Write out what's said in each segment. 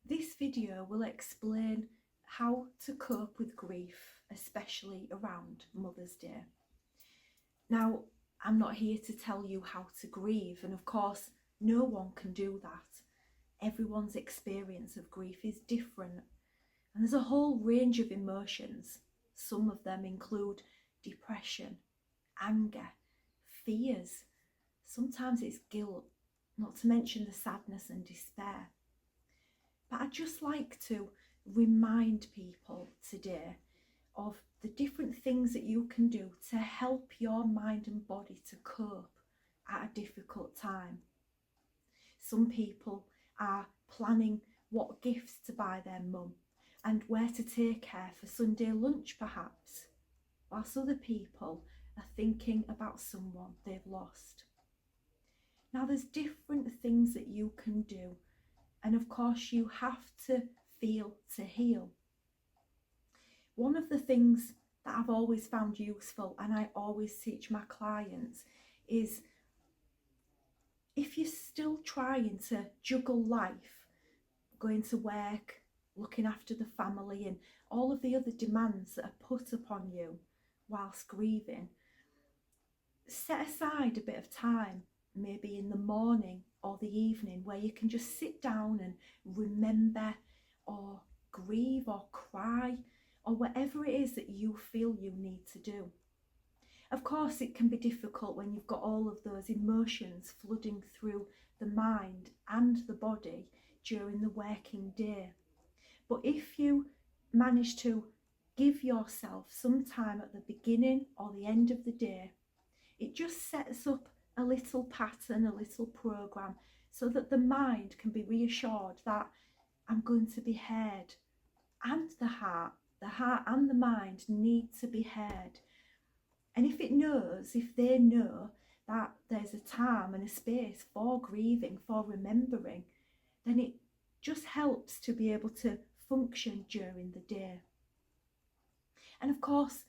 This video will explain how to cope with grief, especially around Mother's Day. Now, I'm not here to tell you how to grieve, and of course, no one can do that. Everyone's experience of grief is different, and there's a whole range of emotions. Some of them include depression, anger, fears. Sometimes it's guilt, not to mention the sadness and despair. But I'd just like to remind people today of the different things that you can do to help your mind and body to cope at a difficult time. Some people are planning what gifts to buy their mum and where to take her for Sunday lunch perhaps, whilst other people are thinking about someone they've lost. Now there's different things that you can do, and of course you have to feel to heal. One of the things that I've always found useful, and I always teach my clients, is if you're still trying to juggle life, going to work, looking after the family and all of the other demands that are put upon you whilst grieving, set aside a bit of time, maybe in the morning or the evening, where you can just sit down and remember or grieve or cry or whatever it is that you feel you need to do. Of course, it can be difficult when you've got all of those emotions flooding through the mind and the body during the working day. But if you manage to give yourself some time at the beginning or the end of the day, it just sets up a little pattern, a little program, so that the mind can be reassured that I'm going to be heard. And the heart and the mind need to be heard. And if they know that there's a time and a space for grieving, for remembering, then it just helps to be able to function during the day. And of course,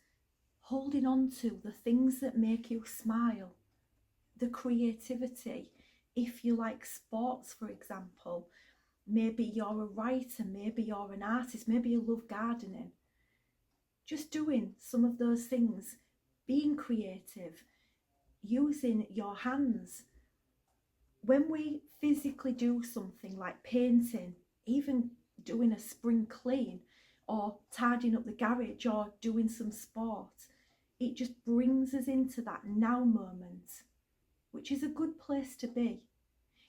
holding on to the things that make you smile, the creativity. If you like sports, for example, maybe you're a writer, maybe you're an artist, maybe you love gardening. Just doing some of those things, being creative, using your hands. When we physically do something like painting, even doing a spring clean or tidying up the garage or doing some sport, it just brings us into that now moment, which is a good place to be.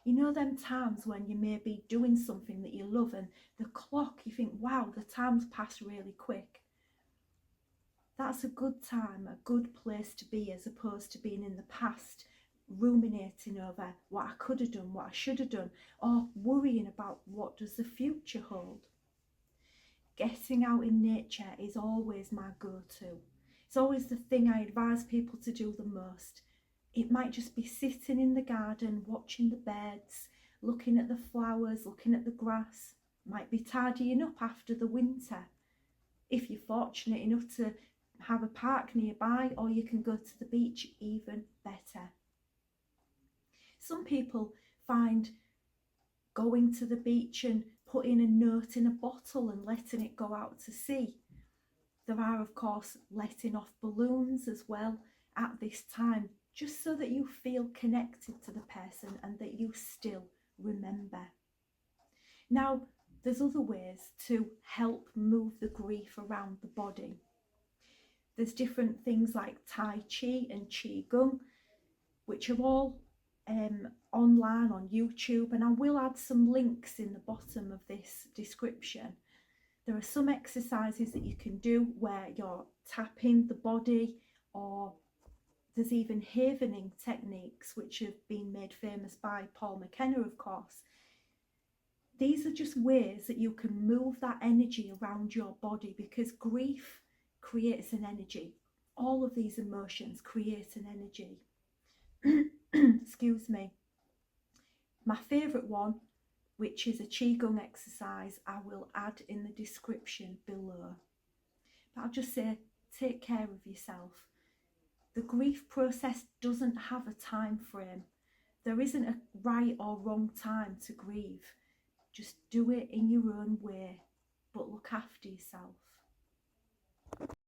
You know them times when you may be doing something that you love and the clock, you think, wow, the time's passed really quick. That's a good time, a good place to be, as opposed to being in the past, ruminating over what I could have done, what I should have done, or worrying about what does the future hold. Getting out in nature is always my go-to. It's always the thing I advise people to do the most. It might just be sitting in the garden, watching the birds, looking at the flowers, looking at the grass. Might be tidying up after the winter. If you're fortunate enough to have a park nearby, or you can go to the beach, even better. Some people find going to the beach and putting a note in a bottle and letting it go out to sea. There are, of course, letting off balloons as well at this time, just so that you feel connected to the person and that you still remember. Now, there's other ways to help move the grief around the body. There's different things like Tai Chi and Qi Gong, which are all online on YouTube, and I will add some links in the bottom of this description. There are some exercises that you can do where you're tapping the body, or there's even havening techniques which have been made famous by McKenna, of course. These are just ways that you can move that energy around your body, because grief creates an energy. All of these emotions create an energy. Excuse me. My favourite one, which is a Qi Gong exercise, I will add in the description below. But I'll just say, take care of yourself. The grief process doesn't have a time frame. There isn't a right or wrong time to grieve. Just do it in your own way, but look after yourself.